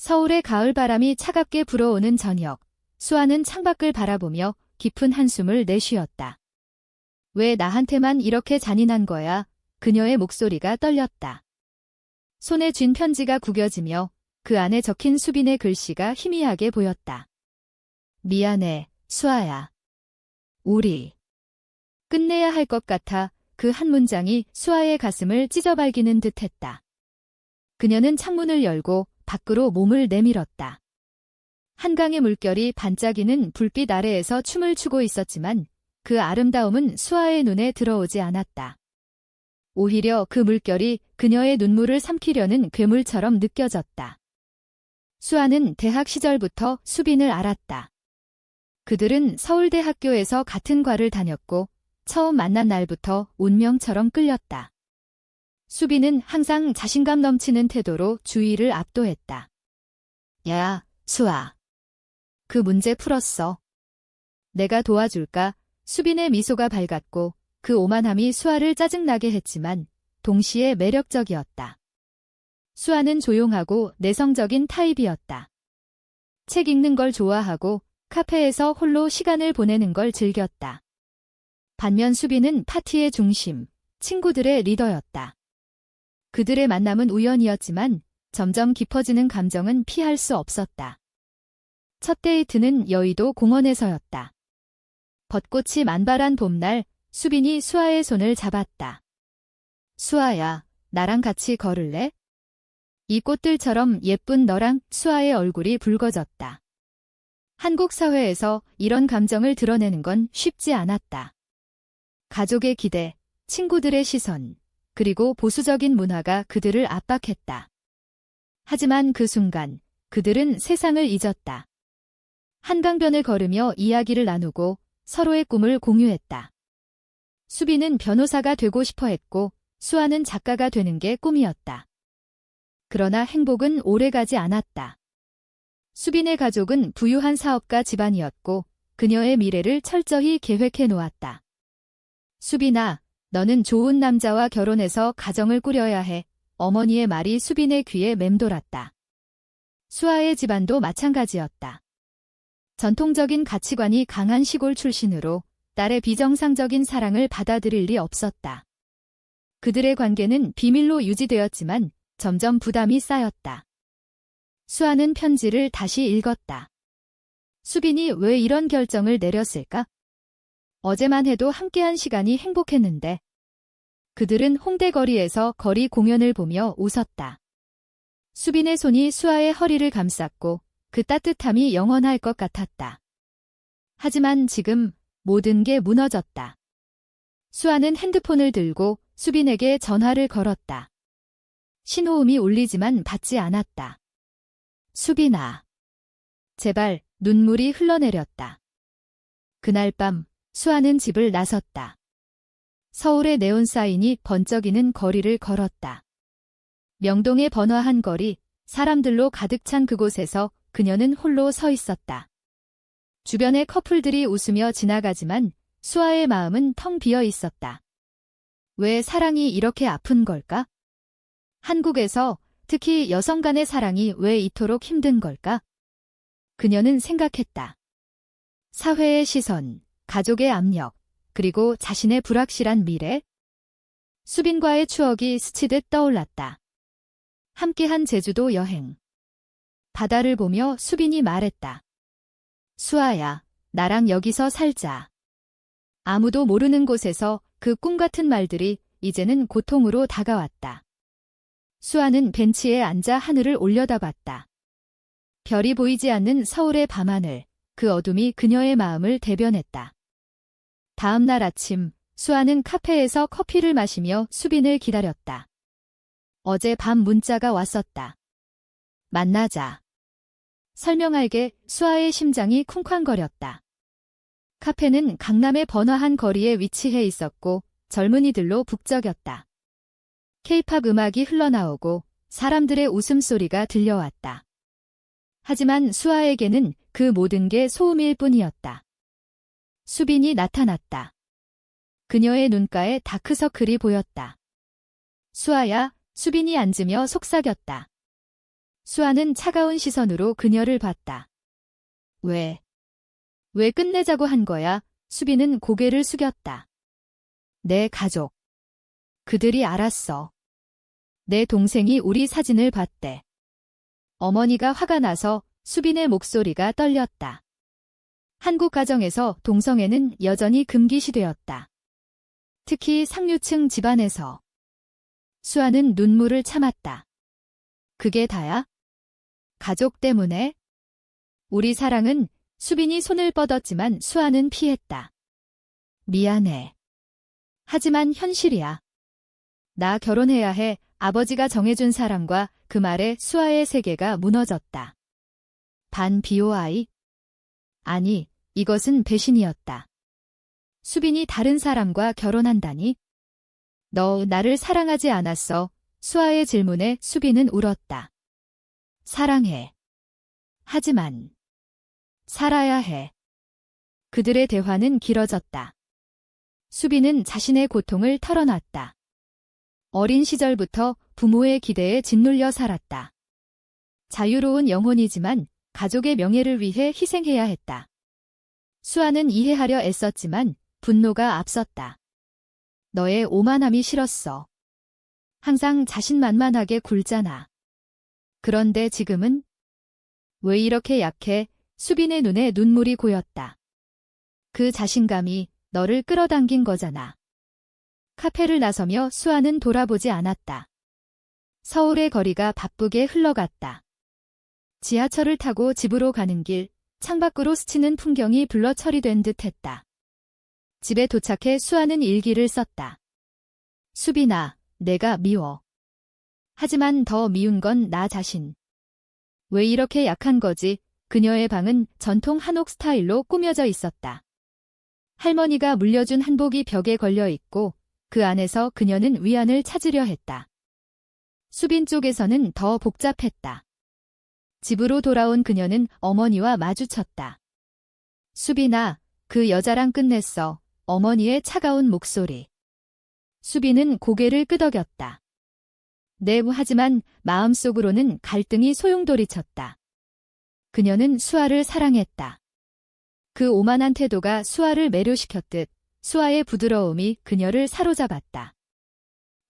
서울의 가을바람이 차갑게 불어오는 저녁, 수아는 창밖을 바라보며 깊은 한숨을 내쉬었다. 왜 나한테만 이렇게 잔인한 거야? 그녀의 목소리가 떨렸다. 손에 쥔 편지가 구겨지며 그 안에 적힌 수빈의 글씨가 희미하게 보였다. 미안해, 수아야. 우리 끝내야 할 것 같아. 그 한 문장이 수아의 가슴을 찢어발기는 듯했다. 그녀는 창문을 열고 밖으로 몸을 내밀었다. 한강의 물결이 반짝이는 불빛 아래에서 춤을 추고 있었지만 그 아름다움은 수아의 눈에 들어오지 않았다. 오히려 그 물결이 그녀의 눈물을 삼키려는 괴물처럼 느껴졌다. 수아는 대학 시절부터 수빈을 알았다. 그들은 서울대 학교에서 같은 과를 다녔고 처음 만난 날부터 운명처럼 끌렸다. 수빈은 항상 자신감 넘치는 태도로 주위를 압도했다. 야, 수아. 그 문제 풀었어. 내가 도와줄까? 수빈의 미소가 밝았고 그 오만함이 수아를 짜증나게 했지만 동시에 매력적이었다. 수아는 조용하고 내성적인 타입이었다. 책 읽는 걸 좋아하고 카페에서 홀로 시간을 보내는 걸 즐겼다. 반면 수빈은 파티의 중심, 친구들의 리더였다. 그들의 만남은 우연이었지만 점점 깊어지는 감정은 피할 수 없었다. 첫 데이트는 여의도 공원에서였다. 벚꽃이 만발한 봄날, 수빈이 수아의 손을 잡았다. 수아야, 나랑 같이 걸을래? 이 꽃들처럼 예쁜 너랑. 수아의 얼굴이 붉어졌다. 한국 사회에서 이런 감정을 드러내는 건 쉽지 않았다. 가족의 기대, 친구들의 시선, 그리고 보수적인 문화가 그들을 압박했다. 하지만 그 순간 그들은 세상을 잊었다. 한강변을 걸으며 이야기를 나누고 서로의 꿈을 공유했다. 수빈은 변호사가 되고 싶어 했고 수아는 작가가 되는 게 꿈이었다. 그러나 행복은 오래가지 않았다. 수빈의 가족은 부유한 사업가 집안이었고 그녀의 미래를 철저히 계획해 놓았다. 수빈아, 너는 좋은 남자와 결혼해서 가정을 꾸려야 해. 어머니의 말이 수빈의 귀에 맴돌았다. 수아의 집안도 마찬가지였다. 전통적인 가치관이 강한 시골 출신으로 딸의 비정상적인 사랑을 받아들일 리 없었다. 그들의 관계는 비밀로 유지되었지만 점점 부담이 쌓였다. 수아는 편지를 다시 읽었다. 수빈이 왜 이런 결정을 내렸을까? 어제만 해도 함께한 시간이 행복했는데. 그들은 홍대 거리에서 거리 공연을 보며 웃었다. 수빈의 손이 수아의 허리를 감쌌고 그 따뜻함이 영원할 것 같았다. 하지만 지금 모든 게 무너졌다. 수아는 핸드폰을 들고 수빈에게 전화를 걸었다. 신호음이 울리지만 받지 않았다. 수빈아. 제발. 눈물이 흘러내렸다. 그날 밤 수아는 집을 나섰다. 서울의 네온 사인이 번쩍이는 거리를 걸었다. 명동의 번화한 거리, 사람들로 가득 찬 그곳에서 그녀는 홀로 서 있었다. 주변의 커플들이 웃으며 지나가지만 수아의 마음은 텅 비어 있었다. 왜 사랑이 이렇게 아픈 걸까? 한국에서 특히 여성 간의 사랑이 왜 이토록 힘든 걸까? 그녀는 생각했다. 사회의 시선, 가족의 압력, 그리고 자신의 불확실한 미래? 수빈과의 추억이 스치듯 떠올랐다. 함께한 제주도 여행. 바다를 보며 수빈이 말했다. 수아야, 나랑 여기서 살자. 아무도 모르는 곳에서 그 꿈같은 말들이 이제는 고통으로 다가왔다. 수아는 벤치에 앉아 하늘을 올려다봤다. 별이 보이지 않는 서울의 밤하늘, 그 어둠이 그녀의 마음을 대변했다. 다음 날 아침, 수아는 카페에서 커피를 마시며 수빈을 기다렸다. 어제 밤 문자가 왔었다. 만나자. 설명할게. 수아의 심장이 쿵쾅거렸다. 카페는 강남의 번화한 거리에 위치해 있었고 젊은이들로 북적였다. K-팝 음악이 흘러나오고 사람들의 웃음소리가 들려왔다. 하지만 수아에게는 그 모든 게 소음일 뿐이었다. 수빈이 나타났다. 그녀의 눈가에 다크서클이 보였다. 수아야. 수빈이 앉으며 속삭였다. 수아는 차가운 시선으로 그녀를 봤다. 왜 끝내자고 한 거야? 수빈은 고개를 숙였다. 내 가족. 그들이 알았어. 내 동생이 우리 사진을 봤대. 어머니가 화가 나서 수빈의 목소리가 떨렸다. 한국 가정에서 동성애는 여전히 금기시되었다. 특히 상류층 집안에서. 수아는 눈물을 참았다. 그게 다야? 가족 때문에? 우리 사랑은 수빈이 손을 뻗었지만 수아는 피했다. 미안해. 하지만 현실이야. 나 결혼해야 해. 아버지가 정해준 사람과 그 말에 수아의 세계가 무너졌다. 반 BOI? 아니, 이것은 배신이었다. 수빈이 다른 사람과 결혼한다니? 너 나를 사랑하지 않았어. 수아의 질문에 수빈은 울었다. 사랑해. 하지만 살아야 해. 그들의 대화는 길어졌다. 수빈은 자신의 고통을 털어놨다. 어린 시절부터 부모의 기대에 짓눌려 살았다. 자유로운 영혼이지만 가족의 명예를 위해 희생해야 했다. 수아는 이해하려 애썼지만 분노가 앞섰다. 너의 오만함이 싫었어. 항상 자신만만하게 굴잖아. 그런데 지금은? 왜 이렇게 약해? 수빈의 눈에 눈물이 고였다. 그 자신감이 너를 끌어당긴 거잖아. 카페를 나서며 수아는 돌아보지 않았다. 서울의 거리가 바쁘게 흘러갔다. 지하철을 타고 집으로 가는 길, 창밖으로 스치는 풍경이 블러 처리된 듯했다. 집에 도착해 수아는 일기를 썼다. 수빈아, 내가 미워. 하지만 더 미운 건 나 자신. 왜 이렇게 약한 거지? 그녀의 방은 전통 한옥 스타일로 꾸며져 있었다. 할머니가 물려준 한복이 벽에 걸려 있고 그 안에서 그녀는 위안을 찾으려 했다. 수빈 쪽에서는 더 복잡했다. 집으로 돌아온 그녀는 어머니와 마주쳤다. 수빈아, 그 여자랑 끝냈어. 어머니의 차가운 목소리. 수빈은 고개를 끄덕였다. 네, 하지만 마음속으로는 갈등이 소용돌이쳤다. 그녀는 수아를 사랑했다. 그 오만한 태도가 수아를 매료시켰듯 수아의 부드러움이 그녀를 사로잡았다.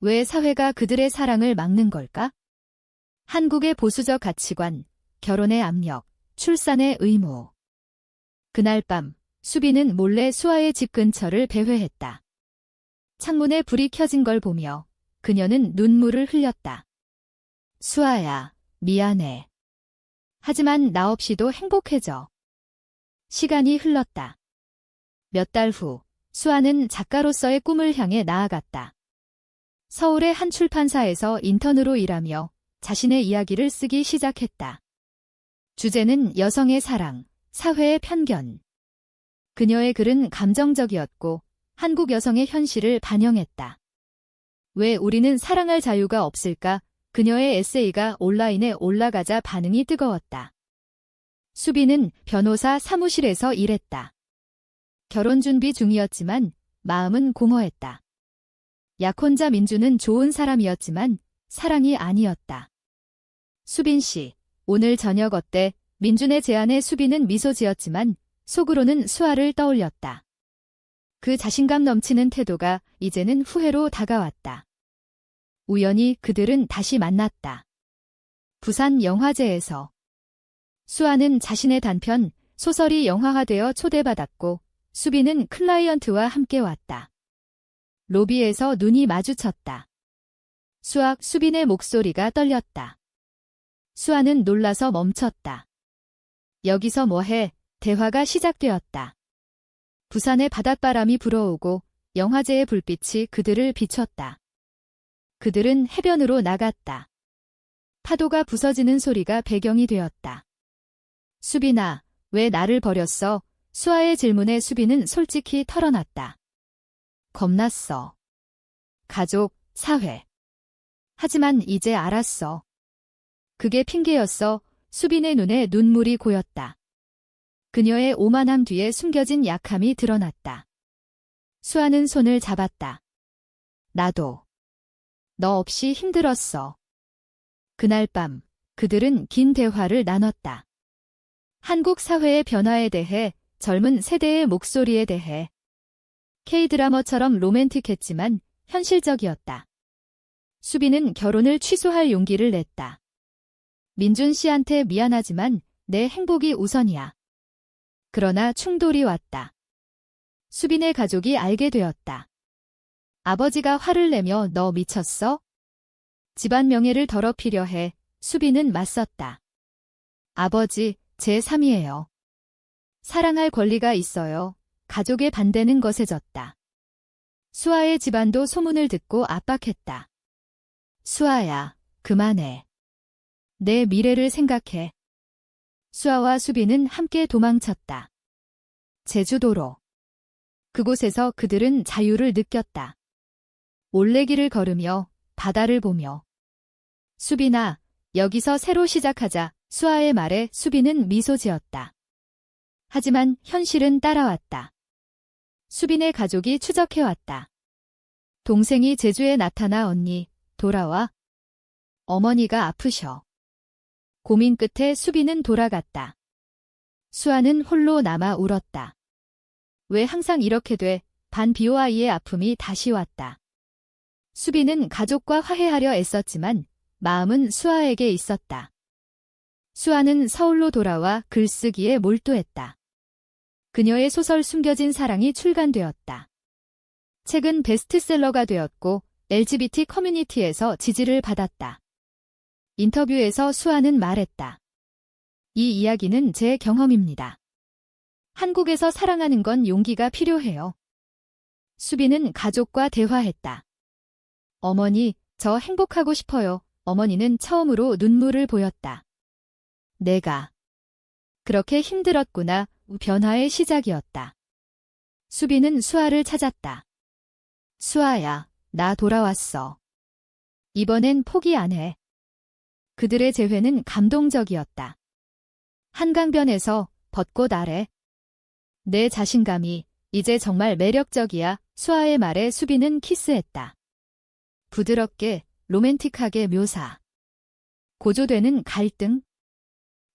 왜 사회가 그들의 사랑을 막는 걸까? 한국의 보수적 가치관, 결혼의 압력, 출산의 의무. 그날 밤, 수빈은 몰래 수아의 집 근처를 배회했다. 창문에 불이 켜진 걸 보며 그녀는 눈물을 흘렸다. 수아야, 미안해. 하지만 나 없이도 행복해져. 시간이 흘렀다. 몇 달 후, 수아는 작가로서의 꿈을 향해 나아갔다. 서울의 한 출판사에서 인턴으로 일하며 자신의 이야기를 쓰기 시작했다. 주제는 여성의 사랑, 사회의 편견. 그녀의 글은 감정적이었고 한국 여성의 현실을 반영했다. 왜 우리는 사랑할 자유가 없을까? 그녀의 에세이가 온라인에 올라가자 반응이 뜨거웠다. 수빈은 변호사 사무실에서 일했다. 결혼 준비 중이었지만 마음은 공허했다. 약혼자 민주는 좋은 사람이었지만 사랑이 아니었다. 수빈 씨, 오늘 저녁 어때? 민준의 제안에 수빈은 미소 지었지만 속으로는 수아를 떠올렸다. 그 자신감 넘치는 태도가 이제는 후회로 다가왔다. 우연히 그들은 다시 만났다. 부산 영화제에서. 수아는 자신의 단편, 소설이 영화화되어 초대받았고 수빈은 클라이언트와 함께 왔다. 로비에서 눈이 마주쳤다. 수빈의 목소리가 떨렸다. 수아는 놀라서 멈췄다. 여기서 뭐해? 대화가 시작되었다. 부산의 바닷바람이 불어오고 영화제의 불빛이 그들을 비췄다. 그들은 해변으로 나갔다. 파도가 부서지는 소리가 배경이 되었다. 수빈아, 왜 나를 버렸어? 수아의 질문에 수빈은 솔직히 털어놨다. 겁났어. 가족, 사회. 하지만 이제 알았어. 그게 핑계였어. 수빈의 눈에 눈물이 고였다. 그녀의 오만함 뒤에 숨겨진 약함이 드러났다. 수아는 손을 잡았다. 나도. 너 없이 힘들었어. 그날 밤 그들은 긴 대화를 나눴다. 한국 사회의 변화에 대해, 젊은 세대의 목소리에 대해. K-드라마처럼 로맨틱했지만 현실적이었다. 수빈은 결혼을 취소할 용기를 냈다. 민준 씨한테 미안하지만 내 행복이 우선이야. 그러나 충돌이 왔다. 수빈의 가족이 알게 되었다. 아버지가 화를 내며 너 미쳤어? 집안 명예를 더럽히려 해. 수빈은 맞섰다. 아버지, 제 3이에요. 사랑할 권리가 있어요. 가족의 반대는 거세졌다. 수아의 집안도 소문을 듣고 압박했다. 수아야, 그만해. 내 미래를 생각해. 수아와 수빈은 함께 도망쳤다. 제주도로. 그곳에서 그들은 자유를 느꼈다. 올레길을 걸으며 바다를 보며. 수빈아, 여기서 새로 시작하자. 수아의 말에 수빈은 미소 지었다. 하지만 현실은 따라왔다. 수빈의 가족이 추적해왔다. 동생이 제주에 나타나 언니, 돌아와. 어머니가 아프셔. 고민 끝에 수빈은 돌아갔다. 수아는 홀로 남아 울었다. 왜 항상 이렇게 돼? 반비호아이의 아픔이 다시 왔다. 수빈은 가족과 화해하려 애썼지만 마음은 수아에게 있었다. 수아는 서울로 돌아와 글쓰기에 몰두했다. 그녀의 소설 숨겨진 사랑이 출간되었다. 책은 베스트셀러가 되었고 LGBT 커뮤니티에서 지지를 받았다. 인터뷰에서 수아는 말했다. 이 이야기는 제 경험입니다. 한국에서 사랑하는 건 용기가 필요해요. 수빈은 가족과 대화했다. 어머니, 저 행복하고 싶어요. 어머니는 처음으로 눈물을 보였다. 내가 그렇게 힘들었구나. 변화의 시작이었다. 수빈은 수아를 찾았다. 수아야, 나 돌아왔어. 이번엔 포기 안 해. 그들의 재회는 감동적이었다. 한강변에서 벚꽃 아래. 내 자신감이 이제 정말 매력적이야. 수아의 말에 수빈은 키스했다. 부드럽게, 로맨틱하게 묘사. 고조되는 갈등.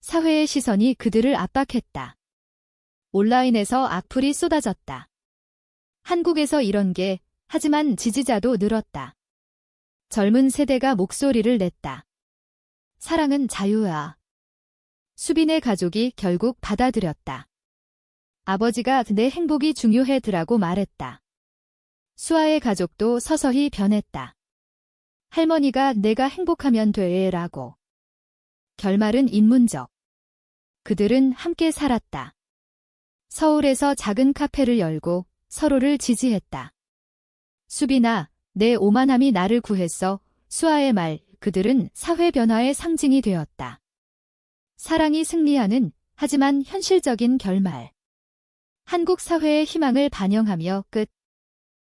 사회의 시선이 그들을 압박했다. 온라인에서 악플이 쏟아졌다. 한국에서 이런 게, 하지만 지지자도 늘었다. 젊은 세대가 목소리를 냈다. 사랑은 자유야. 수빈의 가족이 결국 받아들였다. 아버지가 내 행복이 중요해드라고 말했다. 수아의 가족도 서서히 변했다. 할머니가 내가 행복하면 돼라고. 결말은 인문적. 그들은 함께 살았다. 서울에서 작은 카페를 열고 서로를 지지했다. 수빈아, 내 오만함이 나를 구했어. 수아의 말, 그들은 사회 변화의 상징이 되었다. 사랑이 승리하는, 하지만 현실적인 결말. 한국 사회의 희망을 반영하며 끝.